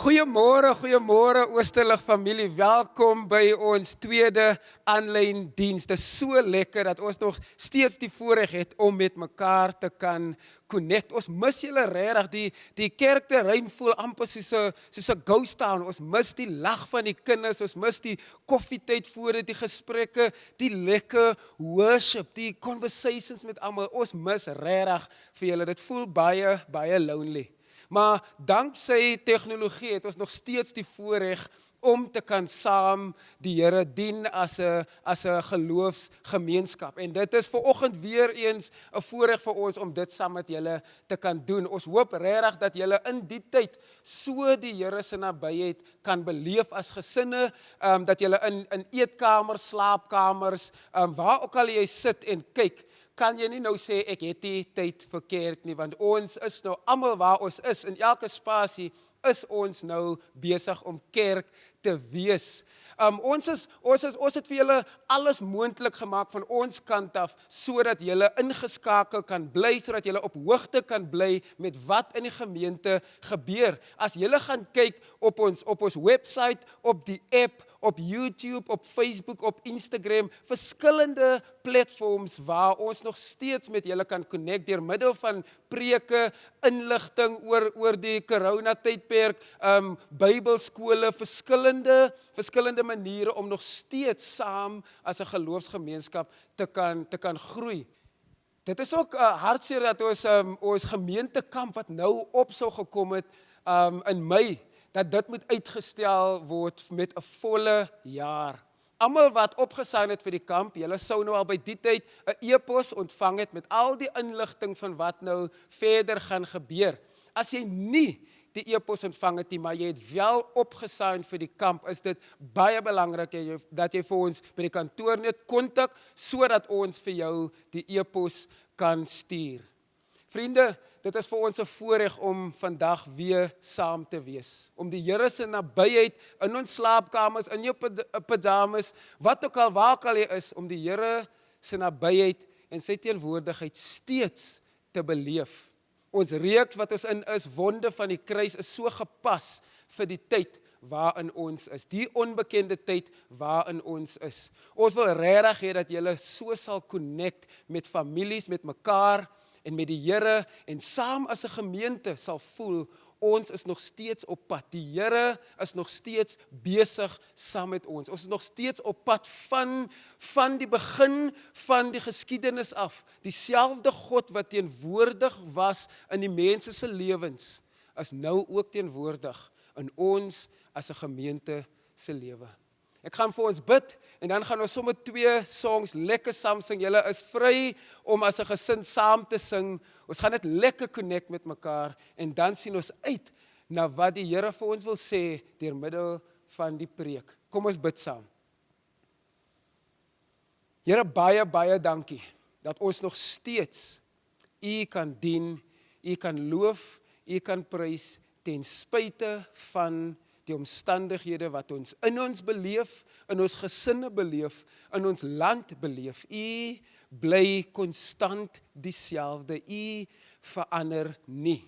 Goeiemôre Oosterlig familie. Welkom by ons tweede aanlyn diens. Dit is so lekker dat ons nog steeds die voorreg het om met mekaar te kan connect. Ons mis julle regtig. Die kerkterrein voel amper soos 'n ghost town. Ons mis die lag van die kinders, ons mis die koffietyd voor dit, die gesprekke, die lekker worship, die conversations met almal. Ons mis regtig vir julle. Dit voel baie lonely. Maar danksy tegnologie het ons nog steeds die voorreg om te kan saam die Here dien as 'n geloofsgemeenskap. En dit is vanoggend weer eens 'n voorreg vir ons om dit saam met julle te kan doen. Ons hoop regtig dat julle in die tyd so die Here se nabyheid kan beleef as gesinne, dat julle in eetkamers, slaapkamers, waar ook al jy sit en kyk, kan jy nie nou sê, ek het nie tyd vir kerk nie, want ons is nou almal waar ons is, in elke spasie is ons nou besig om kerk te wees. Ons het vir julle alles moontlik gemaak van ons kant af, sodat julle ingeskakel kan bly, sodat julle op hoogte kan bly met wat in die gemeente gebeur. As julle gaan kyk op ons website, op die app, op YouTube, op Facebook, op Instagram, verskillende platforms waar ons nog steeds met julle kan connect deur middel van preke, inligting oor die coronatydperk, Bybelskole, verskillende maniere om nog steeds saam as 'n geloofsgemeenskap te kan groei. Dit is ook hartseer dat ons gemeentekamp wat nou op sou gekom het in Mei, dat dit moet uitgestel word met 'n volle jaar. Almal wat opgesign het vir die kamp, julle sou nou al by die tyd 'n e-pos ontvang het met al die inligting van wat nou verder gaan gebeur. As jy nie die e-pos ontvang het nie, maar jy het wel opgesign vir die kamp, is dit baie belangrik dat jy vir ons by die kantoor net kontak, sodat ons vir jou die e-pos kan stuur. Vriende, dit is vir ons 'n voorreg om vandag weer saam te wees. Om die Here se nabyheid in ons slaapkamers, in jou pyjamas, wat ook al, waar ook al jy is, om die Here se nabyheid en sy teenwoordigheid steeds te beleef. Ons reeks wat ons in is, wonde van die kruis, is so gepas vir die tyd waarin ons is, die onbekende tyd waarin ons is. Ons wil regtig hê dat julle so sal connect met families, met mekaar en met die Here, en saam as 'n gemeente sal voel, ons is nog steeds op pad. Die Here is nog steeds besig saam met ons. Ons is nog steeds op pad van die begin van die geskiedenis af. Dieselfde God wat teenwoordig was in die mense se lewens, is nou ook teenwoordig in ons as 'n gemeente se lewe. Ek gaan vir ons bid, en dan gaan ons sommer 2 songs lekker saam sing. Julle is vry om as 'n gesin saam te sing. Ons gaan net lekker connect met mekaar, en dan sien ons uit na wat die Here vir ons wil sê deur middel van die preek. Kom ons bid saam. Here, baie dankie dat ons nog steeds U kan dien, U kan loof, U kan prys, ten spyte van die omstandighede wat ons in ons beleef, in ons gesinne beleef, in ons land beleef. U bly konstant dieselfde, U verander nie.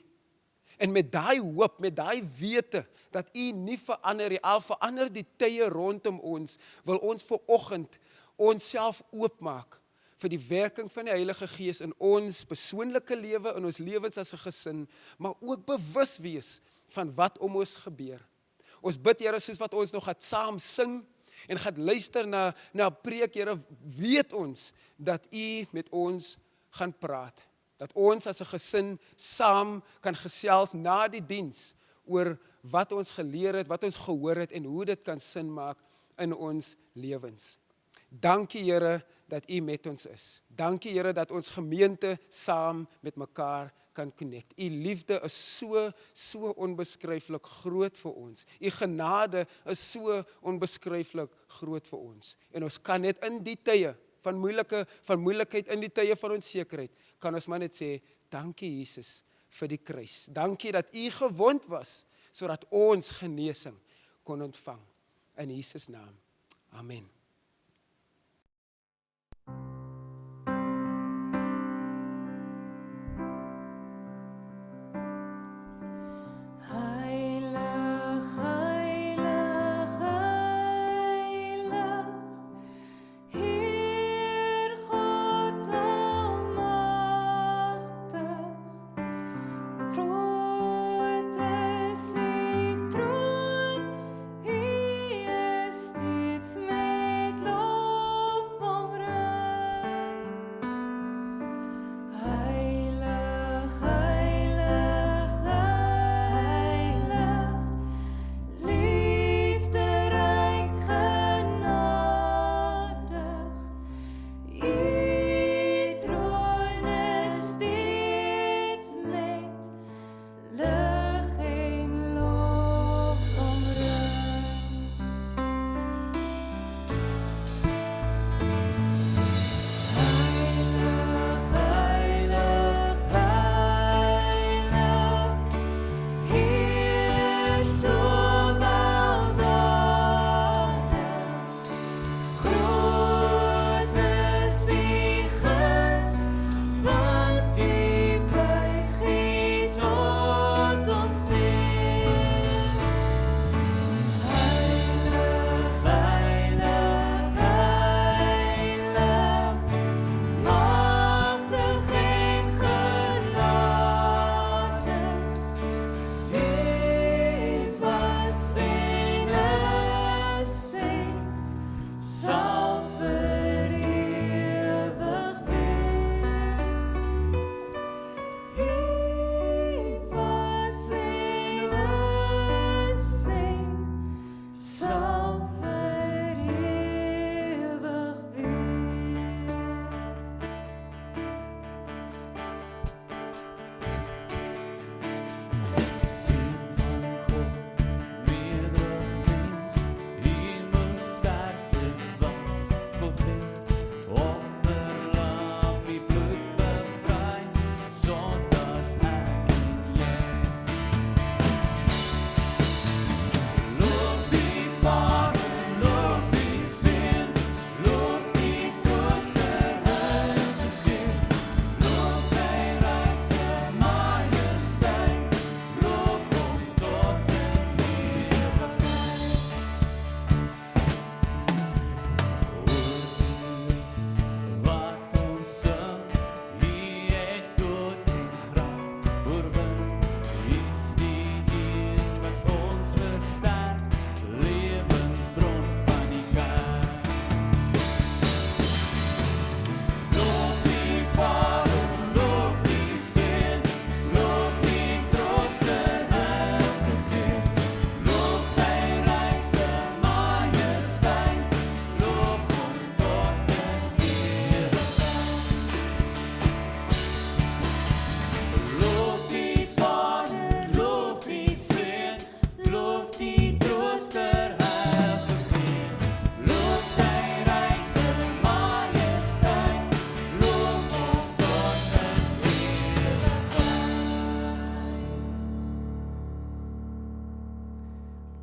En met daai hoop, met daai wete, dat U nie verander nie, al verander die tye rondom ons, wil ons vanoggend onsself oopmaak vir die werking van die Heilige Gees in ons persoonlike lewe, in ons lewens as 'n gesin, maar ook bewus wees van wat om ons gebeur. Ons bid, Here, soos wat ons nog gaan saam sing en gaan luister na 'n preek, Here, weet ons dat U met ons gaan praat. Dat ons as 'n gesin saam kan gesels na die diens oor wat ons geleer het, wat ons gehoor het en hoe dit kan sin maak in ons lewens. Dankie, Here, dat U met ons is. Dankie, Here, dat ons gemeente saam met mekaar kan connect. U liefde is so onbeskryflik groot vir ons. U genade is so onbeskryflik groot vir ons. En ons kan net in die tye van moeilikheid, in die tye van onsekerheid, kan ons maar net sê, dankie Jesus vir die kruis. Dankie dat U gewond was, sodat ons genesing kon ontvang. In Jesus naam. Amen. Heilige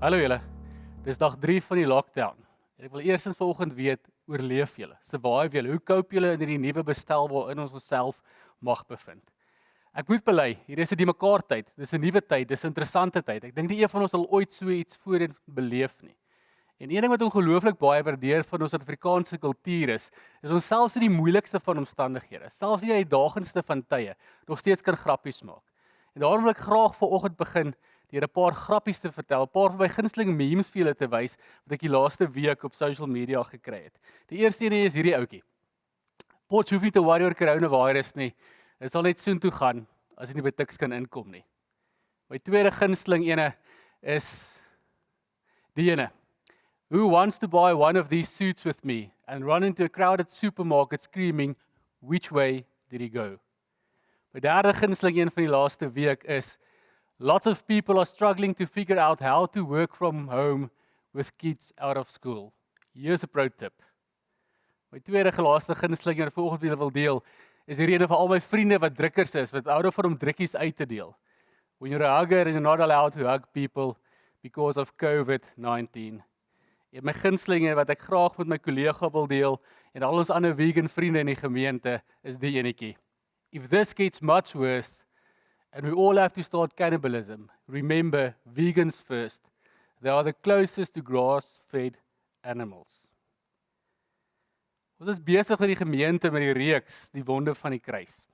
Hallo julle, dis dag 3 van die lockdown. Ek wil eerstens vanoggend weet, oorleef julle? Survive julle? Hoe cope julle in hierdie nuwe bestel waarin ons onsself mag bevind? Ek moet bely, hier is 'n die mekaar tyd. Dis 'n nuwe tyd, dis 'n interessante tyd. Ek dink nie een van ons al ooit so iets voorheen beleef nie. En een ding wat ongelooflik baie waardeer van ons Afrikaanse kultuur is ons selfs in die moeilikste van omstandighede, selfs in die uitdagendste van tye, nog steeds kan grappies maak. En daarom wil ek graag vanoggend begin deur 'n paar grappies te vertel, 'n paar van my gunsteling memes vir julle te wys wat ek die laaste week op social media gekry het. Die eerste een is hierdie ouetjie. Potjie hoef nie te worry oor coronavirus nie. Dit sal net soontoe gaan as jy nie by Tuks kan inkom nie. My tweede gunsteling ene is die ene. Who wants to buy one of these suits with me and run into a crowded supermarket screaming, which way did he go? My derde gunsteling een van die laaste week is lots of people are struggling to figure out how to work from home with kids out of school. Here's a pro tip. My tweede laaste gunsteling wat ek vanoggend met julle wil deel, is hierdie ene van al my vriende wat drukkers is, wat hou daarvan om drukkies uit te deel. When you're a hugger and you're not allowed to hug people because of COVID-19. En my gunstelinge wat ek graag met my kollega wil deel en al ons ander vegan vriende in die gemeente is die enetjie. If this gets much worse, and we all have to start cannibalism, remember, vegans first. They are the closest to grass-fed animals. Ons is besig met die gemeente met die reeks, die wonde van die kruis.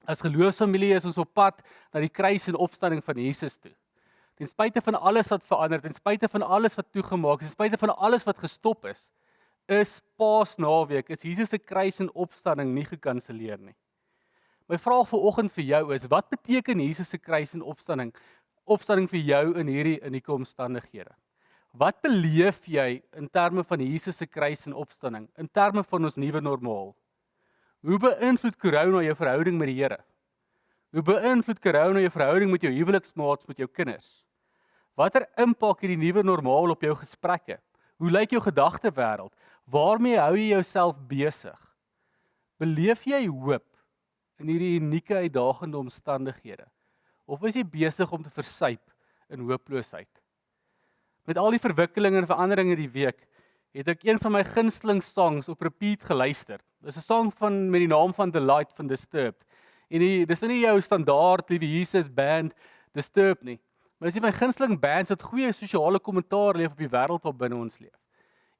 As geloofsfamilie is ons op pad na die kruis en opstanding van Jesus toe. Ten spyte van alles wat verander, ten spyte van alles wat toegemaak is, ten spyte van alles wat gestop is Paasnaweek, is Jesus se kruis en opstanding nie gekanselleer nie. My vraag vanoggend vir jou is, wat beteken Jesus se kruis en opstanding vir jou in hierdie unieke omstandighede? Wat beleef jy in terme van Jesus se kruis en opstanding, in terme van ons nuwe normaal? Hoe beïnvloed corona jou verhouding met die Here? Hoe beïnvloed corona jou verhouding met jou huweliksmaats, met jou kinders? Watter impak het die nuwe normaal op jou gesprekke? Hoe lyk jou gedagtewêreld? Waarmee hou jy jouself besig? Beleef jy hoop in hierdie unieke uitdagende omstandighede? Of is jy besig om te versuip in hooploosheid? Met al die verwikkelinge en veranderinge die week, het ek een van my gunsteling songs op repeat geluister. Dis 'n song met die naam van Delight van Disturbed. En dis nie jou standaard Liewe Jesus band Disturbed nie. Maar dis my gunsteling bands wat goeie sosiale kommentaar leef op die wêreld waar binne ons leef.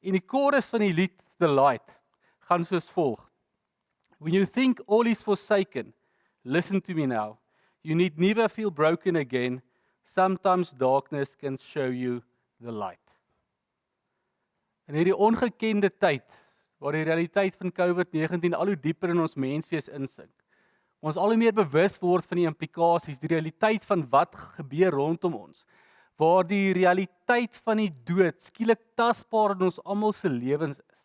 En die chorus van die lied Delight gaan soos volg. When you think all is forsaken, listen to me now. You need never feel broken again. Sometimes darkness can show you the light. In hierdie ongekende tyd, waar die realiteit van COVID-19 al hoe dieper in ons menswees insink, ons al hoe meer bewus word van die implikasies, die realiteit van wat gebeur rondom ons, waar die realiteit van die dood skielik tasbaar in ons almal se lewens is.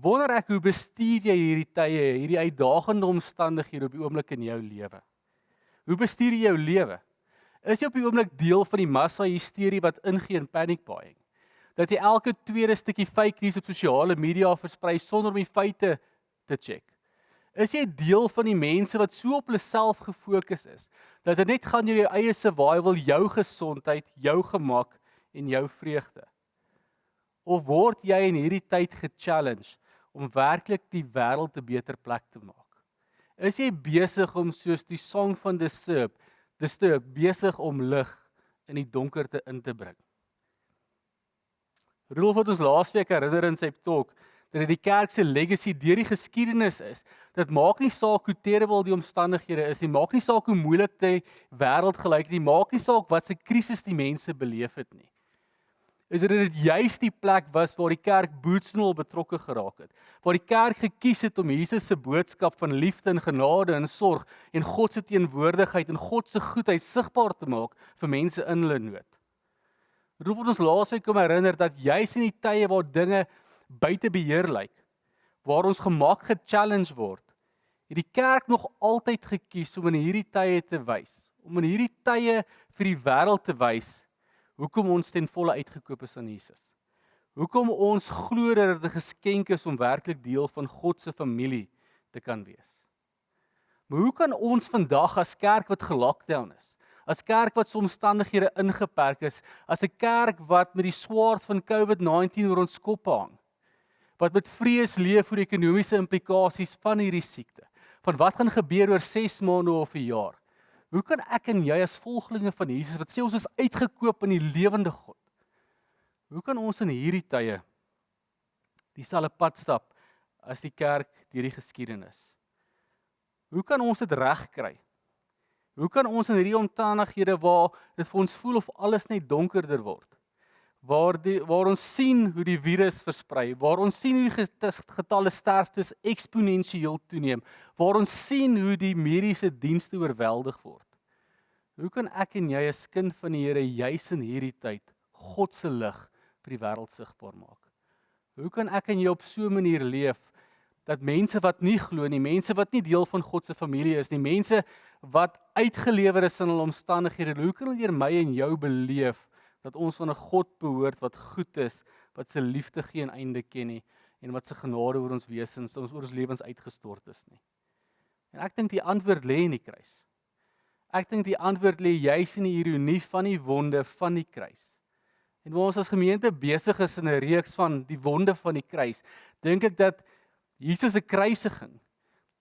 Wonder ek hoe bestuur jy hierdie tye, hierdie uitdagende omstandighede op die oomblik in jou lewe? Hoe bestuur jy jou lewe? Is jy op die oomblik deel van die massa hysterie wat ingee in panic buying? Dat jy elke tweede stukkie fake news op sosiale media versprei sonder om die feite te check? Is jy deel van die mense wat so op hulle self gefokus is, dat dit net gaan oor jou eie survival, jou gesondheid, jou gemak en jou vreugde? Of word jy in hierdie tyd gechallenge om werklik die wêreld 'n beter plek te maak? Is jy besig om soos die song van Disturbed besig om lig in die donkerte in te bring? Rudolf het ons laasweek herinner in sy talk dat dit die kerk se legacy deur die geskiedenis is. Dit maak nie saak hoe terrible die omstandighede is nie, maak nie saak hoe moeilik die wêreld gelyk nie, maak nie saak wat se krisis die mense beleef het nie. Is dit juist die plek was waar die kerk boetsnol betrokke geraak het, waar die kerk gekies het om Jesus se boodskap van liefde en genade en sorg en God se teenwoordigheid en God se goedheid sigbaar te maak vir mense in hulle nood. Rudolf het ons laasweek kom herinner dat juist in die tye waar dinge buite beheer lyk, waar ons gemak gechallenge word, het die kerk nog altyd gekies om in hierdie tye te wys, om in hierdie tye vir die wêreld te wys, hoekom ons ten volle uitgekoop is aan Jesus. Hoekom ons glo dat dit 'n geskenk is om werklik deel van God se familie te kan wees. Maar hoe kan ons vandag as kerk wat gelockdown is, as kerk wat se omstandighede ingeperk is, as 'n kerk wat met die swaard van COVID-19 oor ons kop hang, wat met vrees leef vir ekonomiese implikasies van hierdie siekte, van wat gaan gebeur oor 6 maande of 'n jaar. Hoe kan ek en jy as volgelinge van Jesus, wat sê ons is uitgekoop in die lewende God, hoe kan ons in hierdie tye dieselfde pad stap as die kerk deur die geskiedenis? Hoe kan ons dit regkry? Hoe kan ons in hierdie omstandighede waar dit vir ons voel of alles net donkerder word, waar ons sien hoe die virus versprei, waar ons sien hoe die getalle sterftes eksponensieel toeneem, waar ons sien hoe die mediese dienste oorweldig word. Hoe kan ek en jy as kind van die Here juis in hierdie tyd God se lig vir die wêreld sigbaar maak? Hoe kan ek en jy op so 'n manier leef dat mense wat nie glo nie, mense wat nie deel van God se familie is nie, mense wat uitgelewer is in hul omstandighede, hoe kan hulle deur my en jou beleef dat ons aan 'n God behoort wat goed is, wat se liefde geen einde ken nie en wat se genade oor ons wesens, oor ons lewens uitgestort is nie? En ek dink die antwoord lê in die kruis. Ek dink die antwoord lê juis in die ironie van die wonde van die kruis. En waar ons as gemeente besig is in 'n reeks van die wonde van die kruis, dink ek dat Jesus se kruisiging,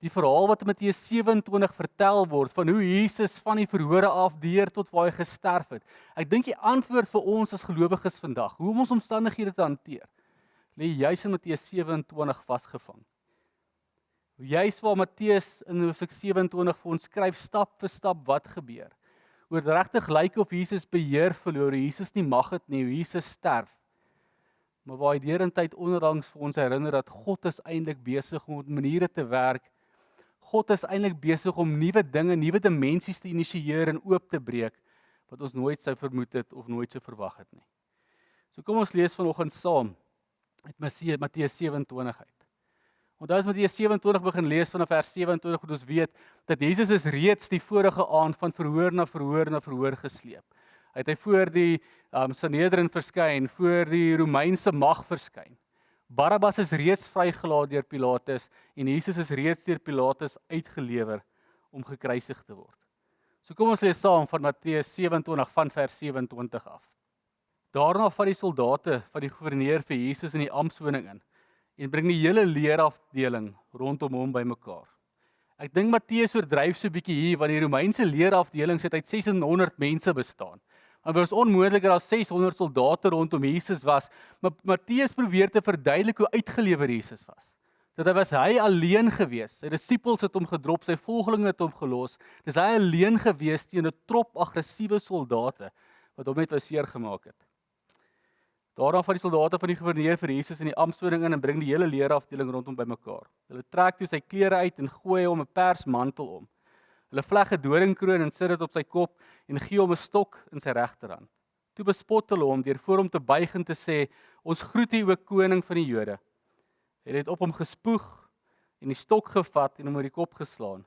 die verhaal wat in Matteus 27 vertel word, van hoe Jesus van die verhore af deur tot waar hy gesterf het. Ek dink die antwoord vir ons as gelowiges vandag, hoe om ons omstandighede te hanteer, lê juis in Matteus 27 vasgevang. Juis waar Matteus in hoofstuk 27 vir ons skryf stap vir stap wat gebeur. Hoe dit regtig lyk of Jesus beheer verloor, hoe Jesus nie mag het nie, hoe Jesus sterf. Maar waar hy derentyd onderdanks vir ons herinner dat God is eintlik besig om op maniere te werk. God is eintlik besig om nuwe dinge, nuwe dimensies te initieer en oop te breek, wat ons nooit sou vermoed het of nooit sou verwag het nie. So kom ons lees vanoggend saam uit Matteus 27 uit. Onthou as Matteus 27 begin lees vanaf vers 27, wat ons weet dat Jesus is reeds die vorige aand van verhoor na verhoor na verhoor gesleep. Hy voor die Sanhedrin verskyn, voor die Romeinse mag verskyn. Barabbas is reeds vrygelaat deur Pilatus en Jesus is reeds deur Pilatus uitgelewer om gekruisig te word. So kom ons lees saam van Matteus 27 van vers 27 af. Daarna vat die soldate van die goewerneur vir Jesus in die amptswoning in en bring die hele leerafdeling rondom hom bymekaar. Ek dink Matteus oordryf so 'n bietjie hier, want die Romeinse leerafdeling het uit 600 mense bestaan. Want dit was onmoontlik dat daar 600 soldate rondom Jesus was, maar Matteus probeer te verduidelik hoe uitgelewer Jesus was. Dat hy alleen gewees, sy disippels het hom gedrop, sy volgelinge het hom gelos, dis hy alleen gewees teen 'n trop aggressiewe soldate, wat hom net seer gemaak het. Daarna van die soldate van die goewerneur vir Jesus in die amptswoning in en bring die hele leerafdeling rondom bymekaar. Hulle trek toe sy klere uit en gooi hom 'n persmantel om. Hulle vleg 'n doringkroon en sit dit op sy kop en gee hom 'n stok in sy regterhand. Toe bespot hulle hom deur voor hom te buig en te sê: "Ons groet u, o koning van die Jode." Hy het op hom gespoeg en die stok gevat en hom oor die kop geslaan.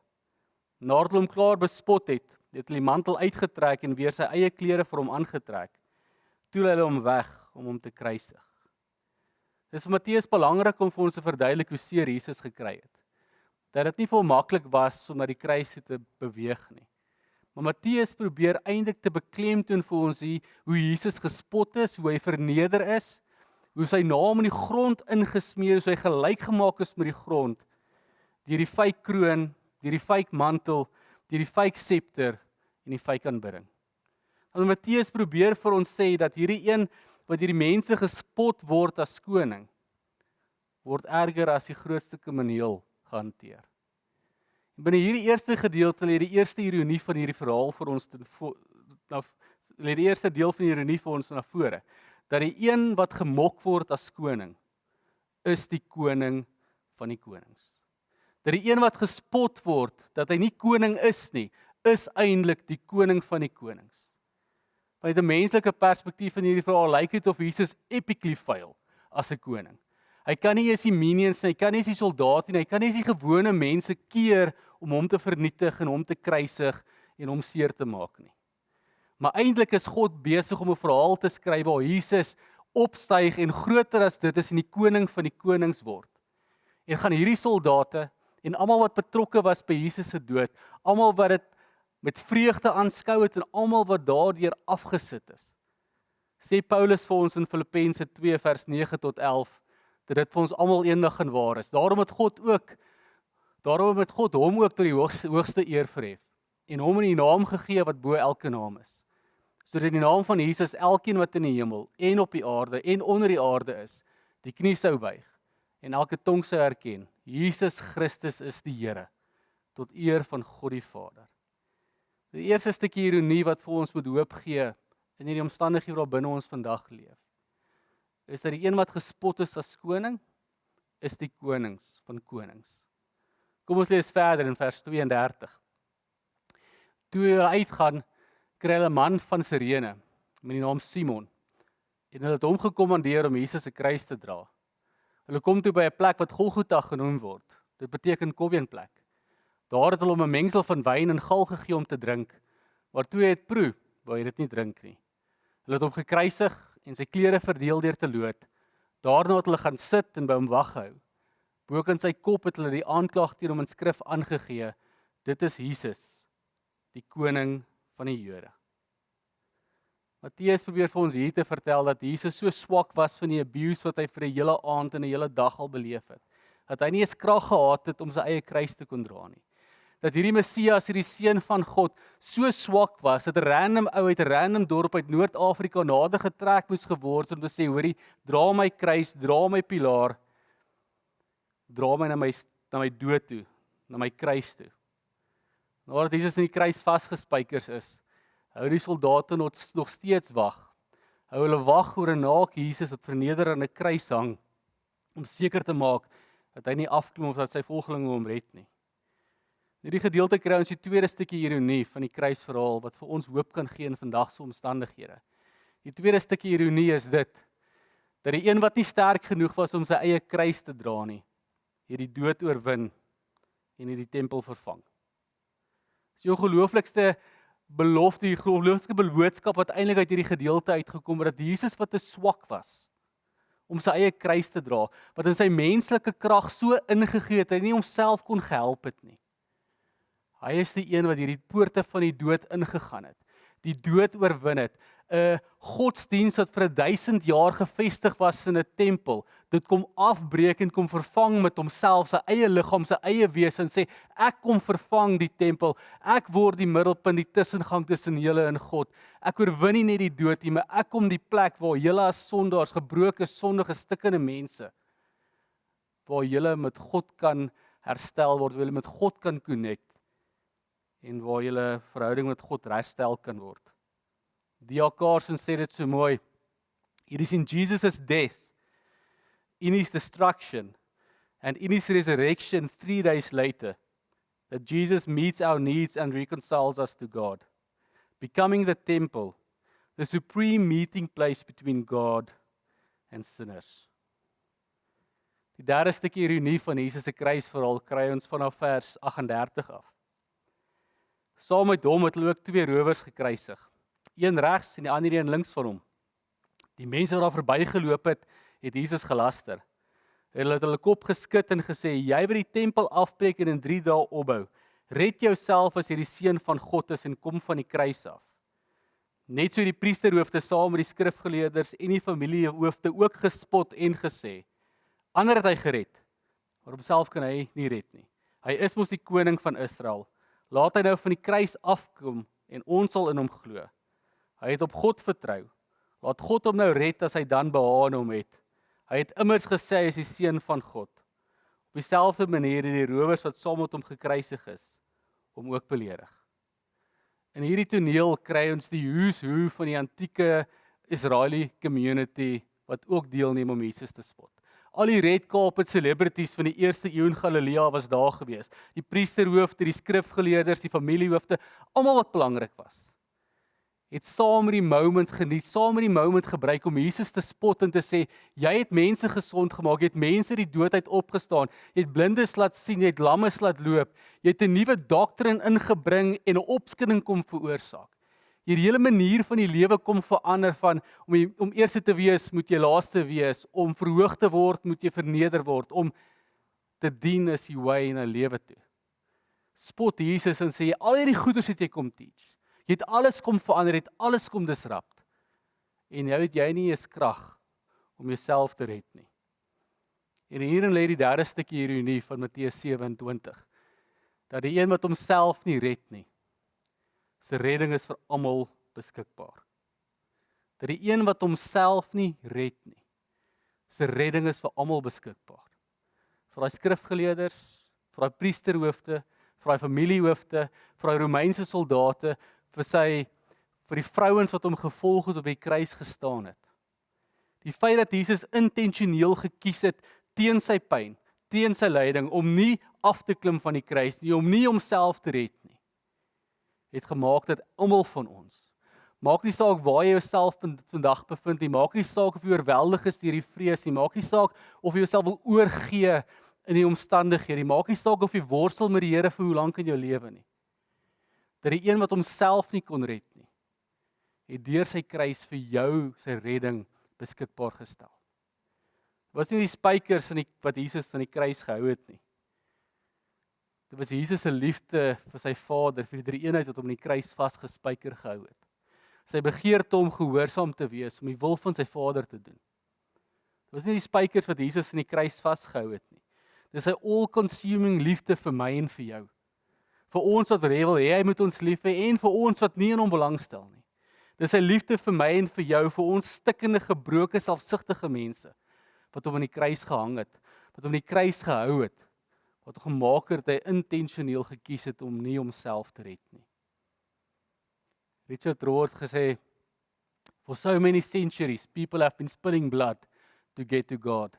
Nadat hulle hom klaar bespot het hulle die mantel uitgetrek en weer sy eie klere vir hom aangetrek. Toe hulle hom weg om hom te kruisig. Dis vir Matteus belangrik om vir ons te verduidelik hoe seer Jesus gekry het. Dat dit nie vir hom maklik was om na die kruis te beweeg nie. Maar Matteus probeer eintlik te beklemtoon vir ons hoe Jesus gespot is, hoe hy verneder is, hoe sy naam in die grond ingesmeer is, hoe hy gelyk gemaak is met die grond, deur die fake kroon, deur die fake mantel, deur die fake scepter en die fake aanbidding. En Matteus probeer vir ons sê dat hierdie een wat deur die mense gespot word as koning, word erger as die grootste krimineel gehanteer. Binne hierdie eerste gedeelte lê die eerste ironie van hierdie verhaal vir ons lê die eerste deel van die ironie vir ons na vore, dat die een wat gemok word as koning, is die koning van die konings. Dat die een wat gespot word, dat hy nie koning is nie, is eintlik die koning van die konings. Vanuit 'n menslike perspektief in hierdie verhaal lyk dit of Jesus epically fail as 'n koning. Hy kan nie eens die minions nie, hy kan nie eens die soldate nie, hy kan nie eens die gewone mense keer om hom te vernietig en hom te kruisig en hom seer te maak nie. Maar eintlik is God besig om 'n verhaal te skryf waar Jesus opstyg en groter as dit is en die koning van die konings word. En gaan hierdie soldate en almal wat betrokke was by Jesus se dood, almal wat dit met vreugde aanskou het en almal wat daardeur afgesit is. Sê Paulus vir ons in Filippense 2 vers 9 tot 11, dat dit vir ons almal eendag gaan waar is. Daarom het God hom ook tot die hoogste eer verhef en hom in die naam gegee wat bo elke naam is. Sodat in die naam van Jesus elkeen wat in die hemel en op die aarde en onder die aarde is, die knie sou buig en elke tong sou erken, Jesus Christus is die Here, tot eer van God die Vader. Die eerste stukkie ironie wat vir ons moet hoop gee in hierdie omstandighede waar binne ons vandag leef, is dat die een wat gespot is as koning, is die konings van konings. Kom ons lees verder in vers 32. Toe hy uitgaan, kry hulle 'n man van Sirene, met die naam Simon, en hulle het hom gekommandeer om Jesus se kruis te dra. Hulle kom toe by 'n plek wat Golgotha genoem word. Dit beteken kobbeenplek. Daar het hulle hom 'n mengsel van wyn en gal gegee om te drink, maar toe hy het proe, wou hy dit nie drink nie. Hulle het hom gekruisig en sy klere verdeel deur te loot. Daarna het hulle gaan sit en by hom wag gehou. Bo kan sy kop het hulle die aanklag teen hom in skrif aangegee. Dit is Jesus, die koning van die Jode. Matteus probeer vir ons hier te vertel dat Jesus so swak was van die abuse wat hy vir 'n hele aand en 'n hele dag al beleef het, dat hy nie eens krag gehad het om sy eie kruis te kon dra nie. Dat hierdie Messias, hierdie seun van God, so swak was, dat 'n random ou uit 'n random dorp uit Noord-Afrika nader getrek moes geword om te sê, hoorie, dra my kruis, dra my pilaar, dra my na my dood toe, na my kruis toe. Nadat Jesus in die kruis vasgespykers is, hou die soldate nog steeds wag. Hou hulle wag oor 'n naak Jesus wat verneder aan 'n kruis hang, om seker te maak dat hy nie afklim of dat sy volgelinge hom red nie. Hierdie gedeelte kry ons die tweede stukkie ironie van die kruisverhaal wat vir ons hoop kan gee in vandag se omstandighede. Die tweede stukkie ironie is dit, dat die een wat nie sterk genoeg was om sy eie kruis te dra nie, hierdie dood oorwin en hierdie tempel vervang. Dis die ongelooflikste belofte, die ongelooflike boodskap wat eintlik uit hierdie gedeelte uitgekom het, dat Jesus wat te swak was om sy eie kruis te dra, wat in sy menslike krag so ingegee het, hy nie homself kon gehelp het nie. Hy is die een wat hierdie poorte van die dood ingegaan het, die dood oorwin het, 'n godsdiens wat vir 1000 jaar gevestig was in 'n tempel, dit kom afbreek en kom vervang met homself, sy eie liggaam, sy eie wese en sê, ek kom vervang die tempel, ek word die middelpunt, die tussengang tussen julle en God. Ek oorwin nie net die dood nie, maar ek kom die plek waar julle as sondaars, gebroke, sondige, stikkende mense, waar julle met God kan herstel word, waar julle met God kan connect, en waar julle verhouding met God herstel kan word. D.A. Carson sê dit so mooi, it is in Jesus' death, in his destruction, and in his resurrection 3 days later, that Jesus meets our needs and reconciles us to God, becoming the temple, the supreme meeting place between God and sinners. Die derde stukkie ironie van Jesus se kruisverhaal kry ons vanaf vers 38 af. Saam met hom het hulle ook 2 rowers gekruisig, een regs en die ander een links van hom. Die mense wat daar verbygeloop het Jesus gelaster. Hulle het hulle kop geskit en gesê, jy wil die tempel afbreek en in 3 dae opbou. Red jouself as jy die seun van God is en kom van die kruis af. Net so die priesterhoofde saam met die skrifgeleerders en die familiehoofde ook gespot en gesê, ander het hy gered, maar homself kan hy nie red nie. Hy is mos die koning van Israel. Laat hy nou van die kruis afkom en ons sal in hom glo. Hy het op God vertrou. Laat God hom nou red as hy dan behaag in hom het. Hy het immers gesê hy is die seun van God. Op dieselfde manier het die rowers wat saam met hom gekruisig is, hom ook beledig. In hierdie toneel kry ons die who's who van die antieke Israeli community wat ook deelneem om Jesus te spot. Al die red carpet celebrities van die eerste eeu in Galilea was daar gewees. Die priesterhoofde, die skrifgeleerders, die familiehoofde, almal wat belangrik was, het saam met die moment geniet, saam met die moment gebruik om Jesus te spot en te sê, jy het mense gesond gemaak, jy het mense die dood uit opgestaan, jy het blindes laat sien, jy het lammes laat loop, jy het 'n nuwe doktrin ingebring en 'n opskudding kom veroorsaak. Hierdie hele manier van die lewe kom verander van, om eerste te wees, moet jy laaste wees, om verhoog te word, moet jy verneder word, om te dien is die way na lewe toe. spot Jesus en sê, al hierdie goeders het jy kom teach. Jy het alles kom verander, jy het alles kom disrupt. En nou het jy nie eens krag om jouself te red nie. En hierin lê die derde stukkie ironie van Matteus 27, dat die een wat homself nie red nie, sy redding is vir almal beskikbaar. Dat die een wat homself nie red nie, sy redding is vir almal beskikbaar. Vir daai skrifgeleerders, vir daai priesterhoofde, vir daai familiehoofde, vir daai Romeinse soldate, vir die vrouens wat hom gevolg het op die kruis gestaan het. Die feit dat Jesus intentioneel gekies het teen sy pyn, teen sy lyding, om nie af te klim van die kruis nie, om nie homself te red nie, het gemaak dat almal van ons, maak nie saak waar jy jouself vandag bevind nie, maak nie saak of jy oorweldig is deur die vrees nie, maak nie saak of jy jouself wil oorgee in die omstandighede nie, maak nie saak of jy worstel met die Here vir hoe lank in jou lewe nie. Dat die een wat homself nie kon red nie, het deur sy kruis vir jou sy redding beskikbaar gestel. Dit was nie die spykers wat Jesus aan die kruis gehou het nie. Dit was Jesus se liefde vir sy Vader, vir die drie eenheid wat hom aan die kruis vasgespyker gehou het. Sy begeerte om gehoorsaam te wees, om die wil van sy Vader te doen. Dit was nie die spykers wat Jesus aan die kruis vasgehou het nie. Dit is sy all-consuming liefde vir my en vir jou. Vir ons wat wil hê hy moet ons lief hê en vir ons wat nie in hom belangstel nie. Dit is sy liefde vir my en vir jou, vir ons stikkende, gebroke, selfsugtige mense, wat hom aan die kruis gehang het, wat hom aan die kruis gehou het, wat hom gemaak het dat hy intentioneel gekies het om nie homself te red nie. Richard Rohr het gesê, for so many centuries, people have been spilling blood to get to God.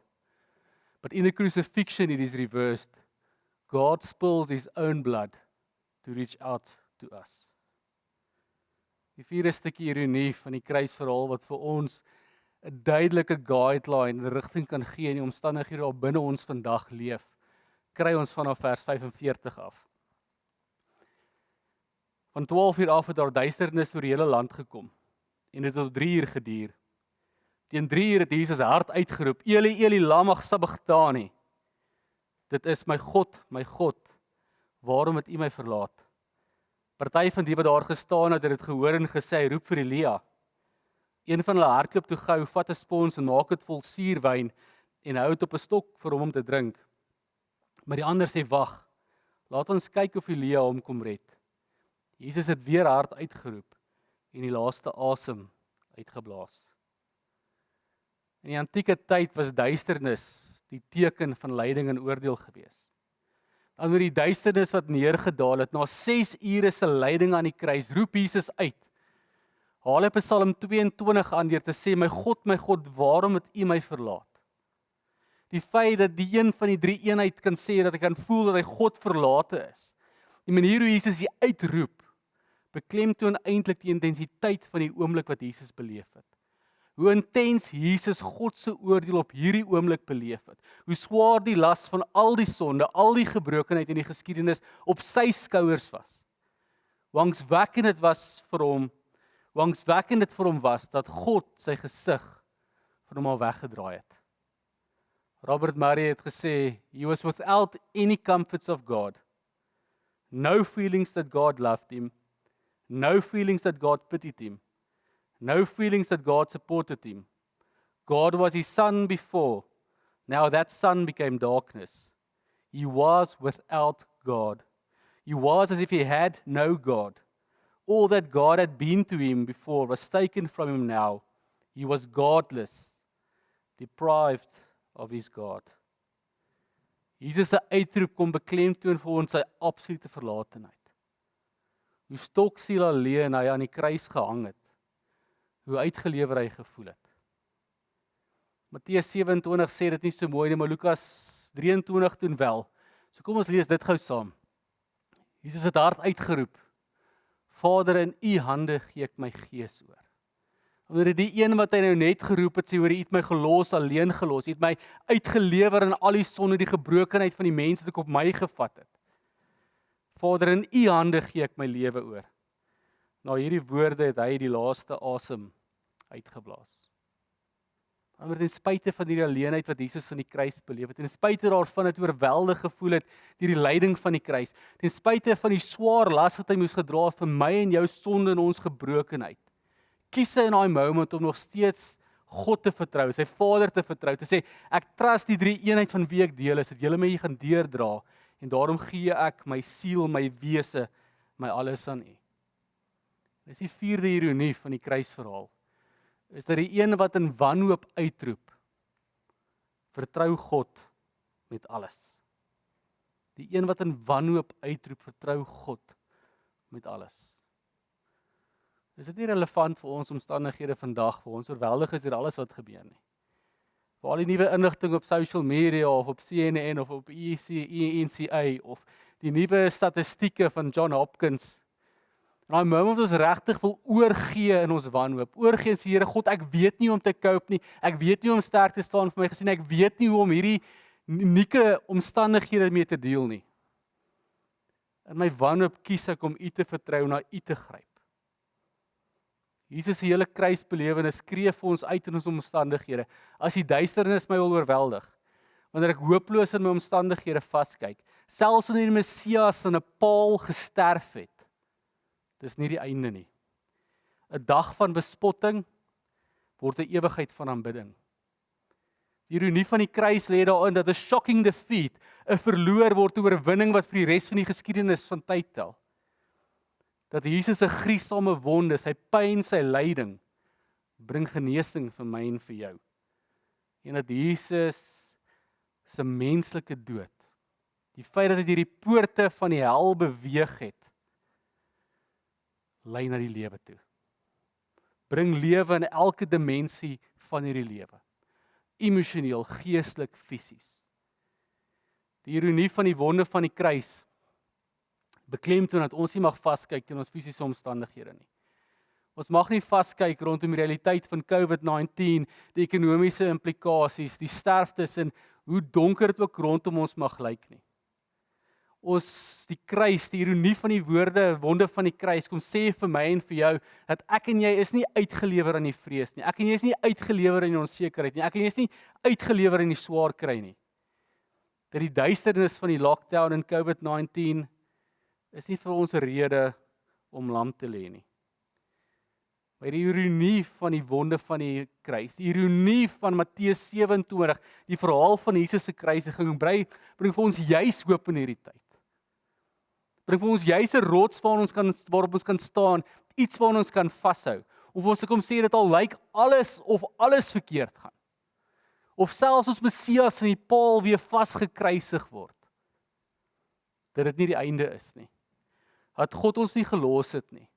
But in the crucifixion it is reversed. God spills his own blood to reach out to us. Die vierde stukkie ironie van die kruisverhaal wat vir ons 'n duidelike guideline, 'n rigting kan gee in die omstandighede waar binne ons vandag leef, kry ons vanaf vers 45 af. Van 12 uur af het daar duisternis oor die hele land gekom en dit het tot 3 uur geduur. Teen 3 uur het Jesus hard uitgeroep, Eli, Eli, lama sabachthani. Dit is my God, waarom het U my verlaat? Party van die wat daar gestaan het dit gehoor en gesê, roep vir Elia. Een van hulle hardloop toe gou, vat 'n spons en maak dit vol suurwyn en hou dit op 'n stok vir hom om te drink. Maar die ander sê, wag, laat ons kyk of Elia hom kom red. Jesus het weer hard uitgeroep en die laaste asem uitgeblaas. In die antieke tyd was duisternis die teken van lyding en oordeel gewees. Dan oor die duisternis wat neergedaal het, na 6 ure se lyding aan die kruis, roep Jesus uit. Haal hy Psalm 22 aan deur te sê, my God, waarom het U my verlaat? Die feit dat die een van die drie eenheid kan sê, dat hy kan voel dat hy God verlate is. Die manier hoe Jesus die uitroep, beklemtoon eintlik die intensiteit van die oomblik wat Jesus beleef het. Hoe intens Jesus God se oordeel op hierdie oomblik beleef het. Hoe swaar die las van al die sonde, al die gebrokenheid in die geskiedenis op sy skouers was. Hoe angswekkend dit vir hom was dat God sy gesig van hom al weggedraai het. Robert Murray het gesê, he was without any comforts of God. No feelings that God loved him. No feelings that God pitied him. No feelings that God supported him. God was his sun before. Now that sun became darkness. He was without God. He was as if he had no God. All that God had been to him before was taken from him now. He was godless, deprived of his God. Jesus se uitroep kom beklemtoon vir ons sy absolute verlatenheid. Hoe stoksiel alleen hy aan die kruis gehang het. Hoe uitgelewer hy gevoel het. Matteus 27 sê dit nie so mooi nie, maar Lukas 23 doen wel. So kom ons lees dit gou saam. Jesus het hard uitgeroep, Vader, in U hande gee ek my gees oor. Omdat die een wat hy nou net geroep het, sê oor U het my gelos, alleen gelos, U het my uitgelewer in al die sonde, die gebrokenheid van die mense wat ek op my gevat het. Vader, in U hande gee ek my lewe oor. Na hierdie woorde het hy die laaste asem uitgeblaas. Maar ten spyte van die alleenheid wat Jesus aan die kruis beleef het, ten spyte daarvan het oorweldig gevoel het deur die lyding van die kruis, ten spyte van die swaar las wat hy moes gedra het vir my en jou sonde en ons gebrokenheid, kies hy in daai moment om nog steeds God te vertrou, sy Vader te vertrou, te sê, ek trust die drie eenheid van wie ek deel is, dat julle my hier gaan deurdra, en daarom gee ek my siel, my wese, my alles aan U. Dis die vierde ironie van die kruisverhaal, is dat die een wat in wanhoop uitroep, vertrou God met alles. Die een wat in wanhoop uitroep, vertrou God met alles. Is dit nie relevant vir ons omstandighede vandag, vir ons oorweldig is deur alles wat gebeur nie. Vir al die nuwe inligting op social media, of op CNN, of op ENCA, of die nuwe statistieke van John Hopkins. En daai moment wat ons regtig wil oorgee in ons wanhoop, oorgee en sê, Here God, ek weet nie om te cope nie, ek weet nie hoe om sterk te staan vir my gesin, ek weet nie hoe om hierdie unieke omstandighede mee te deel nie. In my wanhoop kies ek om U te vertrou, na U te gryp. Jesus se hele kruisbelewenis skree vir ons uit in ons omstandighede. As die duisternis my wil oorweldig, wanneer ek hooploos in my omstandighede vaskyk, selfs wanneer die Messias aan 'n paal gesterf het, dis nie die einde nie. 'n Dag van bespotting word 'n ewigheid van aanbidding. Die ironie van die kruis lê daarin dat 'n shocking defeat, 'n verloor word 'n oorwinning wat vir die res van die geskiedenis van tyd tel. Dat Jesus se gruisame wonde, sy pyn, sy lyding, bring genesing vir my en vir jou. En dat Jesus se menslike dood, die feit dat hy deur die poorte van die hel beweeg het, lei na die lewe toe. Bring lewe in elke dimensie van hierdie lewe. Emosioneel, geestelik, fisies. Die ironie van die wonde van die kruis beklemtoon dat ons nie mag vaskyk in ons fisiese omstandighede nie. Ons mag nie vaskyk rondom die realiteit van COVID-19, die ekonomiese implikasies, die sterftes en hoe donker dit ook rondom ons mag lyk nie. Die kruis, die ironie van die wonde van die kruis, kom sê vir my en vir jou, dat ek en jy is nie uitgelewer aan die vrees nie, ek en jy is nie uitgelewer aan die onsekerheid nie, ek en jy is nie uitgelewer aan die swaar kry nie. Dat die duisternis van die lockdown en COVID-19 is nie vir ons 'n rede om lam te lê nie. Maar die ironie van die wonde van die kruis, die ironie van Matteus 27, die verhaal van Jesus se kruisiging, bring vir ons juis hoop in hierdie tyd. Bring vir ons juis 'n rots waarop ons kan staan, iets waaraan ons kan vashou. Of ons kom sê dit al lyk alles verkeerd gaan. Of selfs ons Messias in die paal weer vasgekruisig word. Dat dit nie die einde is nie. Dat God ons nie gelos het nie.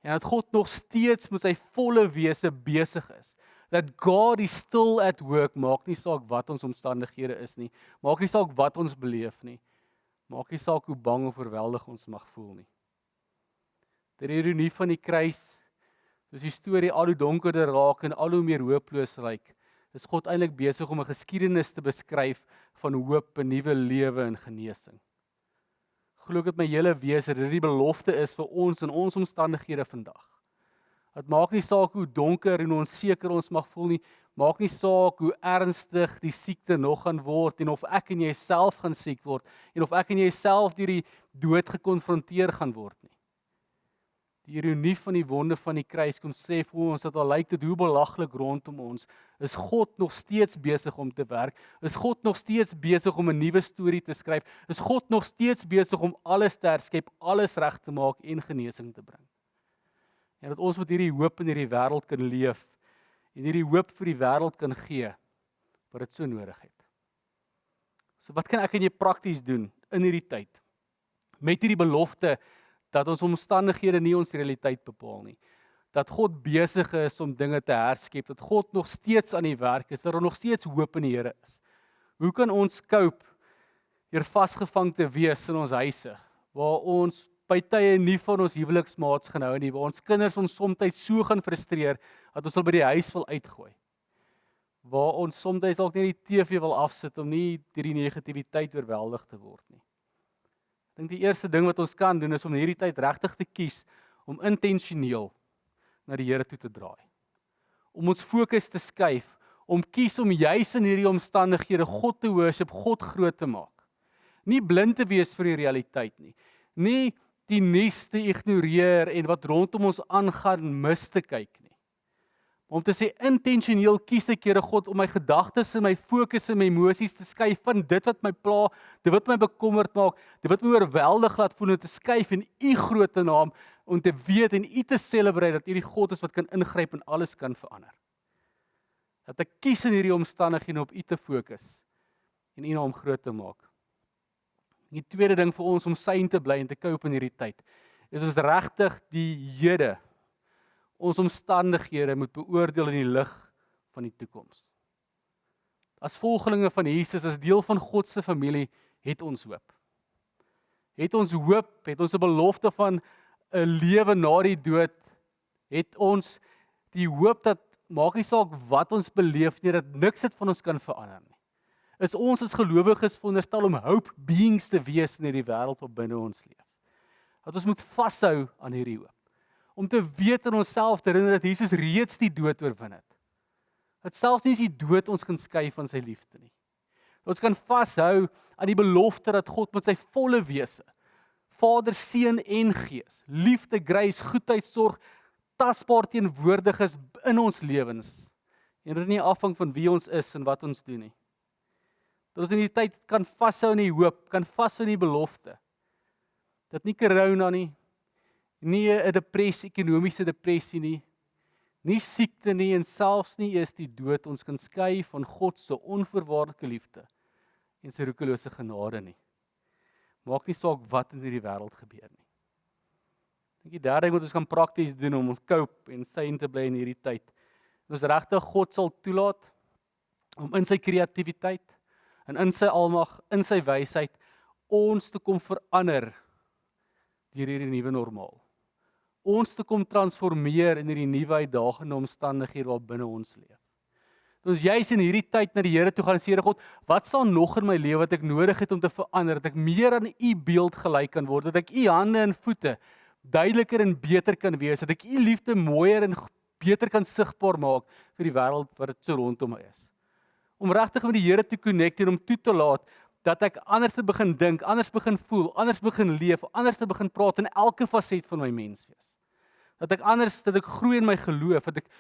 En dat God nog steeds met sy volle wese besig is. That God is still at work, maak nie saak wat ons omstandighede is nie. Maak nie saak wat ons beleef nie. Maak nie saak hoe bang of oorweldig ons mag voel nie. Die ironie van die kruis, soos die storie al hoe donkerder raak en al hoe meer hooploos lyk, is God eintlik besig om 'n geskiedenis te beskryf van hoop, 'n nuwe lewe en genesing. Glo ek met my hele wese dat dit die belofte is vir ons in ons omstandighede vandag. Dit maak nie saak hoe donker en onseker ons mag voel nie, maak nie saak hoe ernstig die siekte nog gaan word en of ek en jy self gaan siek word en of ek en jy self deur die dood gekonfronteer gaan word nie. Die ironie van die wonde van die kruis kom sê vir ons dat al lyk dit hoe belaglik rondom ons, is God nog steeds besig om te werk, is God nog steeds besig om 'n nuwe storie te skryf, is God nog steeds besig om alles te herskep, alles reg te maak en genesing te bring. En dat ons met hierdie hoop in hierdie wêreld kan leef en hierdie hoop vir die wêreld kan gee wat dit so nodig het. So wat kan ek en jy prakties doen in hierdie tyd? Met hierdie belofte dat ons omstandighede nie ons realiteit bepaal nie. Dat God besig is om dinge te herskep, dat God nog steeds aan die werk is, dat daar nog steeds hoop in die Here is. Hoe kan ons cope deur vasgevang te wees in ons huise, waar ons by tye nie van ons huweliksmaats gaan hou nie, waar ons kinders ons soms so gaan frustreer, dat ons al by die huis wil uitgooi. Waar ons soms dalk net die TV wil afsit, om nie deur die negativiteit oorweldig te word nie. Ek dink die eerste ding wat ons kan doen, is om hierdie tyd regtig te kies, om intentioneel na die Here toe te draai. Om ons fokus te skuif kies om juis in hierdie omstandighede God te worship, God groot te maak. Nie blind te wees vir die realiteit nie. Nie die nuus te ignoreer en wat rondom ons aangaan mis te kyk nie. Maar om te sê intentioneel kies ek Here God om my gedagtes en my fokus en my emosies te skuif van dit wat my pla, dit wat my bekommerd maak, dit wat my oorweldig laat voel en te skuif in U groot naam om te weet en U te celebrate dat U die God is wat kan ingryp en alles kan verander. Dat ek kies in hierdie omstandighede op U te fokus en U naam groot te maak. Die tweede ding vir ons om sein te bly en te cope in hierdie tyd, is ons regtig die Here, ons omstandighede moet beoordeel in die lig van die toekoms. As volgelinge van Jesus, as deel van God se familie, het ons hoop. Het ons hoop, het ons 'n belofte van 'n lewe na die dood, het ons die hoop dat maak nie saak wat ons beleef nie, dat niks dit van ons kan verander nie. Is ons as gelowiges veronderstel om hope beings te wees in hierdie wêreld wat binne ons leef. Dat ons moet vashou aan hierdie hoop. Om te weet in onsself te herinner dat Jesus reeds die dood oorwin het. Dat selfs nie die dood ons kan skei van sy liefde nie. Dat ons kan vashou aan die belofte dat God met sy volle wese, Vader, Seun en Gees, liefde, grace, goedheid, sorg, tasbaar teenwoordig is in ons lewens. En dit nie afhang van wie ons is en wat ons doen nie. Dat ons in die tyd kan vashou in die hoop, kan vashou in die belofte. Dat nie corona nie, nie 'n depressie, ekonomiese depressie nie, nie siekte nie en selfs nie eers die dood ons kan skei van God se onvoorwaardelike liefde en sy roekelose genade nie. Maak nie saak wat in hierdie wêreld gebeur nie. Dink die derde ding wat ons kan prakties doen om ons cope en sein te bly in hierdie tyd. Ons regtig God sal toelaat om in sy kreatiwiteit en in sy almag, in sy wysheid ons te kom verander deur hierdie nuwe normaal. Ons te kom transformeer in hierdie nuwe uitdagende omstandighede waar binne ons leef. Dat ons juis in hierdie tyd na die Here toe gaan en sê, Here God, wat sal nog in my lewe wat ek nodig het om te verander, dat ek meer aan U beeld gelyk kan word, dat ek U hande en voete duideliker en beter kan wees, dat ek U liefde mooier en beter kan sigbaar maak vir die wêreld wat dit so rondom my is. Om regtig met die Here te connect en om toe te laat dat ek anders te begin dink, anders begin voel, anders begin leef, anders te begin praat in elke faset van my menswees. Dat ek groei in my geloof, dat ek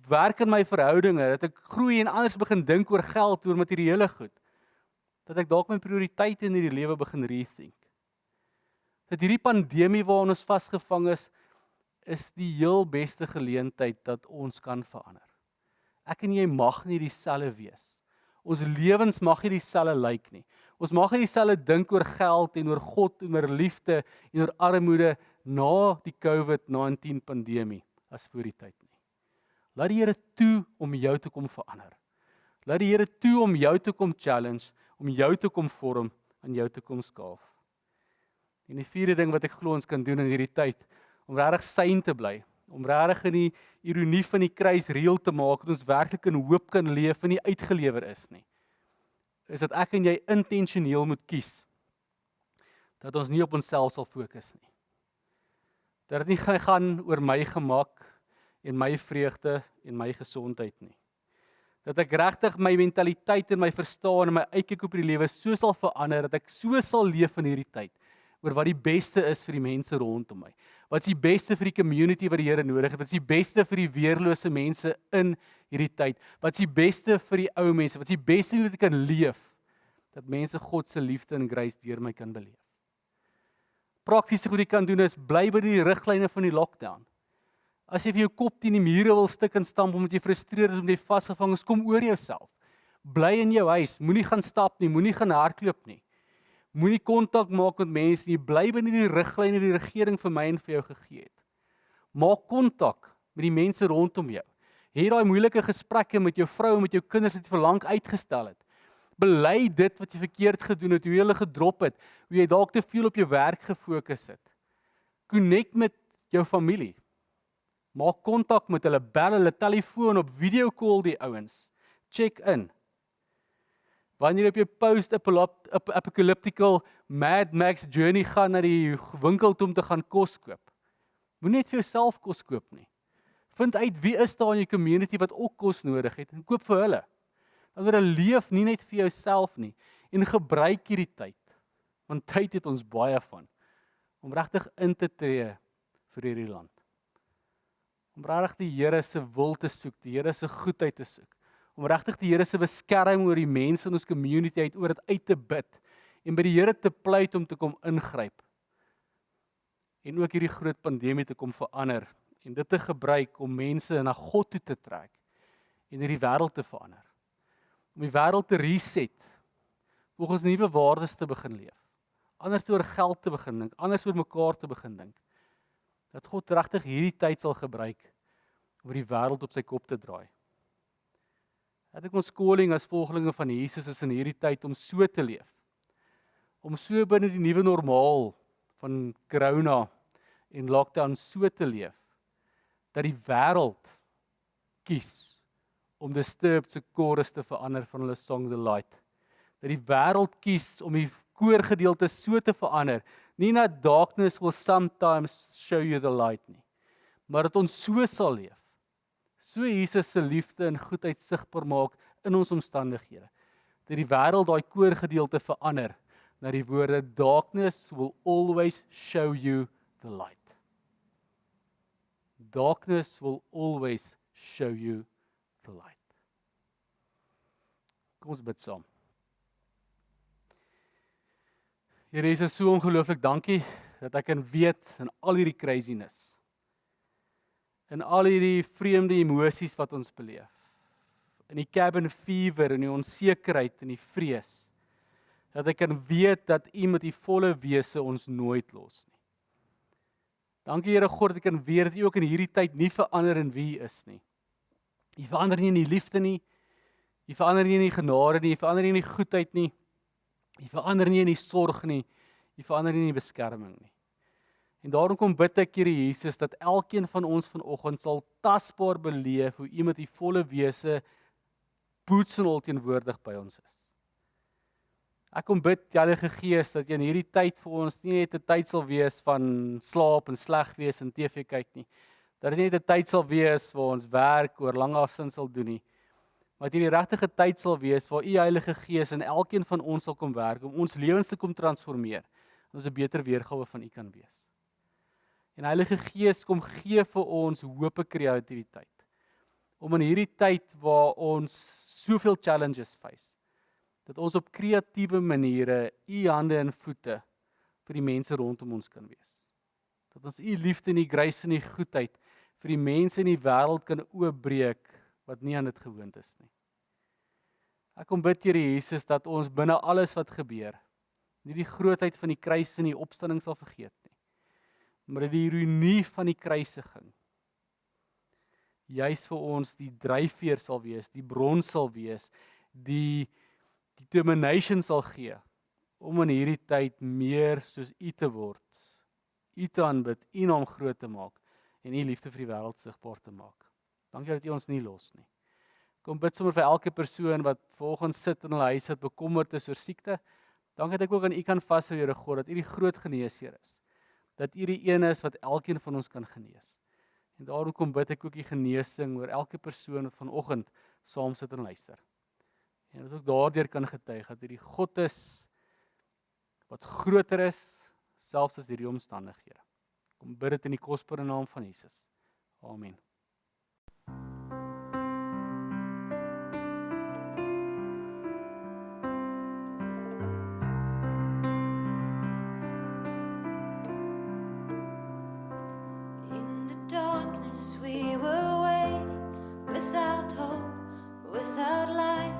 werk in my verhoudinge, dat ek groei en anders begin dink oor geld, oor materiële goed. Dat ek dalk my prioriteite in hierdie lewe begin rethink. Dat hierdie pandemie waarin ons vasgevang is die heel beste geleentheid dat ons kan verander. Ek en jy mag nie dieselfde wees. Ons lewens mag nie dieselfde lyk nie. Ons mag nie dieselfde dink oor geld en oor God en oor liefde en oor armoede na die COVID-19 pandemie as voor die tyd nie. Laat die Here toe om jou te kom verander. Laat die Here toe om jou te kom challenge, om jou te kom vorm en jou te kom skaaf. En die vierde ding wat ek glo ons kan doen in hierdie tyd, om regtig sein te bly, om regtig in die ironie van die kruis reël te maak, dat ons werklik in hoop kan leef en nie uitgelewer is nie, is dat ek en jy intentioneel moet kies, dat ons nie op onsself sal fokus nie. Dat dit nie gaan oor my gemak en my vreugde en my gesondheid nie. Dat ek regtig my mentaliteit en my verstaan en my uitkyk op die lewe so sal verander, dat ek so sal leef in hierdie tyd, oor wat die beste is vir die mense rondom my. Wat is die beste vir die community wat die Here nodig het? Wat is die beste vir die weerlose mense in hierdie tyd? Wat is die beste vir die ou mense? Wat is die beste hoe ek kan leef? Dat mense God se liefde en grace deur my kan beleef. Praktiese wat jy kan doen is, bly by die riglyne van die lockdown. As jy vir jou kop teen die mure wil stik en stamp, omdat jy frustreerd is, omdat jy vasgevang is, kom oor jouself. Bly in jou huis, moenie gaan stap nie, moenie gaan hardloop nie. Moenie kontak maak met mense nie, bly binne die riglyne wat die regering vir my en vir jou gegee het. Maak kontak met die mense rondom jou. Hê daai moeilike gesprekke met jou vrou en met jou kinders wat jy vir lank uitgestel het. Bely dit wat jy verkeerd gedoen het, hoe jy hulle gedrop het, hoe jy dalk te veel op jou werk gefokus het. Connect met jou familie. Maak kontak met hulle, bel hulle, telefoon, op video call die ouens. Check in. Wanneer jy op jou post-apocalyptical Mad Max journey gaan na die winkel toe om te gaan kos koop. Moenie net vir jouself kos koop nie. Vind uit wie is daar in jou community wat ook kos nodig het en koop vir hulle. Dan word leef nie net vir jouself nie en gebruik hierdie tyd. Want tyd het ons baie van om regtig in te tree vir hierdie land. Om regtig die Here se wil te soek, die Here se goedheid te soek. Om regtig die Here se beskerming oor die mense in ons community uit oor dit uit te bid en by die Here te pleit om te kom ingryp. En ook hierdie groot pandemie te kom verander en dit te gebruik om mense na God toe te trek en hierdie wêreld te verander. Om die wêreld te reset, volgens nuwe waardes te begin leef. Anders oor geld te begin dink, anders oor mekaar te begin dink. Dat God regtig hierdie tyd sal gebruik om die wêreld op sy kop te draai. Dat ek ons calling as volgelinge van Jesus is in hierdie tyd om so te leef. Om so binne die nuwe normaal van corona en lockdown so te leef, dat die wêreld kies om Disturbed se chorus te verander van hulle song The Light. Dat die wêreld kies om die koorgedeelte so te verander, nie na darkness will sometimes show you the light nie, maar dat ons so sal leef, so Jesus se liefde en goedheid sigbaar maak in ons omstandighede, dat die wêreld daai koorgedeelte verander, na die woorde, darkness will always show you the light. Darkness will always show you the light. Kom ons bid saam. Here Jesus, so ongelooflik dankie dat ek kan weet in al hierdie craziness, in al hierdie vreemde emosies wat ons beleef, in die cabin fever, in die onsekerheid, in die vrees, dat ek kan weet dat U met die volle wese ons nooit los nie. Dankie Here God, dat ek kan weet dat U ook in hierdie tyd nie verander in wie U is nie. U verander nie in die liefde nie, U verander nie in die genade nie, U verander nie in die goedheid nie, U verander nie in die sorg nie, U verander nie in die beskerming nie. En daarom kom bid ek, Here Jesus, dat elkeen van ons vanoggend sal tasbaar beleef hoe U met die volle wese boots en al teenwoordig by ons is. Ek kom bid, Heilige Gees, dat jy in hierdie tyd vir ons nie net 'n tyd sal wees van slaap en sleg wees en TV kyk nie. Dat dit nie net 'n tyd sal wees waar ons werk oor lang afstand sal doen nie. Maar dat hierdie regtige tyd sal wees waar U Heilige Gees in elkeen van ons sal kom werk om ons lewens te kom transformeer. En ons 'n beter weergawe van U kan wees. En Heilige Gees, kom gee vir ons hoop en kreatiwiteit. Om in hierdie tyd waar ons soveel challenges face, dat ons op kreatiewe maniere U hande en voete vir die mense rondom ons kan wees. Dat ons U liefde en U grace en U goedheid vir die mense in die wêreld kan oopbreek wat nie aan dit gewoond is nie. Ek kom bid, Here Jesus, dat ons binne alles wat gebeur, nie die grootheid van die kruis en die opstanding sal vergeet nie, maar dat die ironie van die kruisiging juis vir ons die dryfveer sal wees, die bron sal wees, die determination sal gee, om in hierdie tyd meer soos U te word, U te aanbid, U naam groot te maak, en U liefde vir die wêreld sigbaar te maak. Dankie dat U ons nie los nie. Kom bid sommer vir elke persoon wat vanoggend sit in hulle huis wat bekommerd is oor siekte. Dankie dat ek ook aan U kan vashou, Here God, dat U die groot geneesheer is. Dat U die een is wat elkeen van ons kan genees. En daarom kom bid ek ook die genesing oor elke persoon wat vanoggend saam sit en luister. En dat ook daardeur kan getuig dat hierdie God is wat groter is, selfs as hierdie omstandighede. Kom bid dit in die kosbare naam van Jesus. Amen. In the darkness we were waiting, without hope, without light,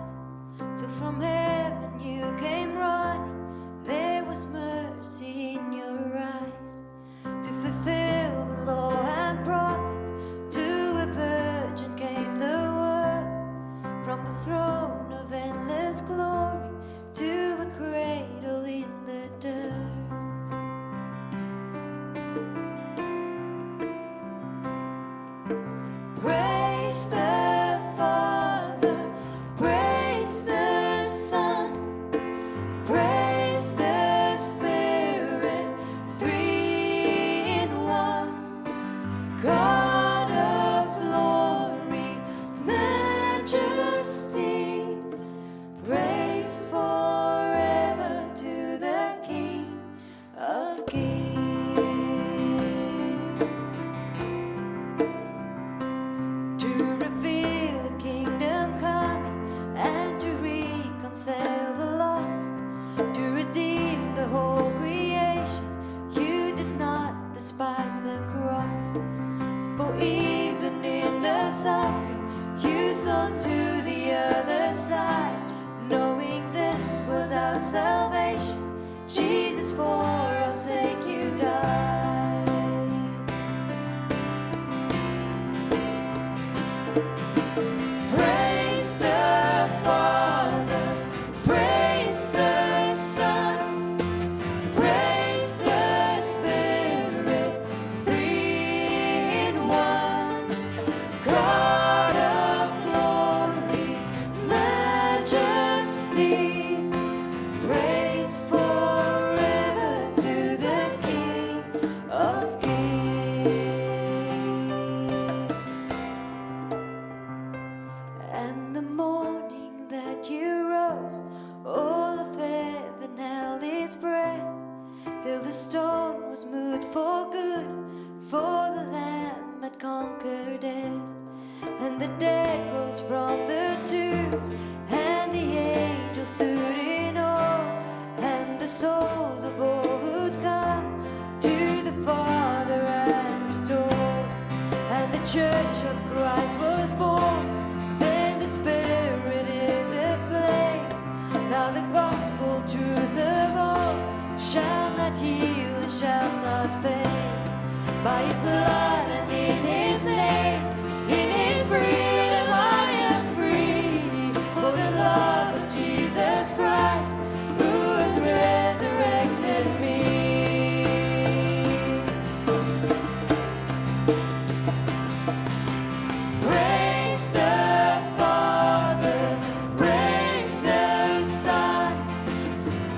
till from heaven you came running. There was mercy in your eyes, to fulfill the law and prophets, to Oh, even in the suffering, you saw to the other side, knowing this was our salvation. Jesus, for our sake you died. Praise the Father, praise the Son, praise the Spirit, three in one. God of glory, majesty, praise forever to the King of Kings. And the morning that you rose, all of heaven held its breath, till the stone was moved for good, for the Lamb had conquered death. And the dead rose from the tombs, and the angels stood in awe, and the souls of all who'd come to the Father and restored. And the church of Christ was born, then the Spirit in the flame. Now the gospel truth of all shall not heal and shall not fail. By his blood and in his name, in his freedom I am free. For the love of Jesus Christ, who has resurrected me. Praise the Father, praise the Son,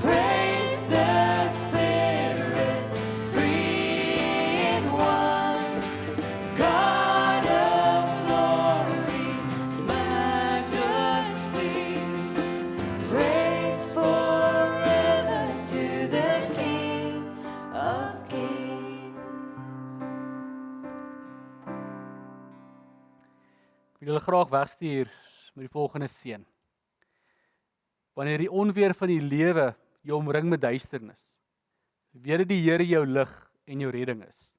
praise the Spirit, three in one. God of glory, majesty, praise forever to the King of Kings. Ek wil julle graag wegstuur met die volgende seën. Wanneer die onweer van die lewe jou omring met duisternis, weet dat die Here jou lig en jou redding is.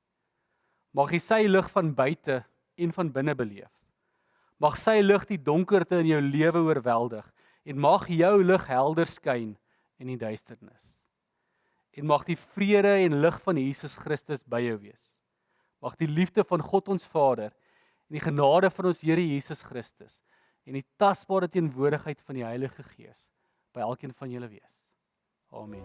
Mag jy sy lig van buite en van binne beleef. Mag sy lig die donkerte in jou lewe oorweldig en mag jou lig helder skyn in die duisternis. En mag die vrede en lig van Jesus Christus by jou wees. Mag die liefde van God ons Vader en die genade van ons Here Jesus Christus en die tasbare teenwoordigheid van die Heilige Gees by elkeen van julle wees. Amen.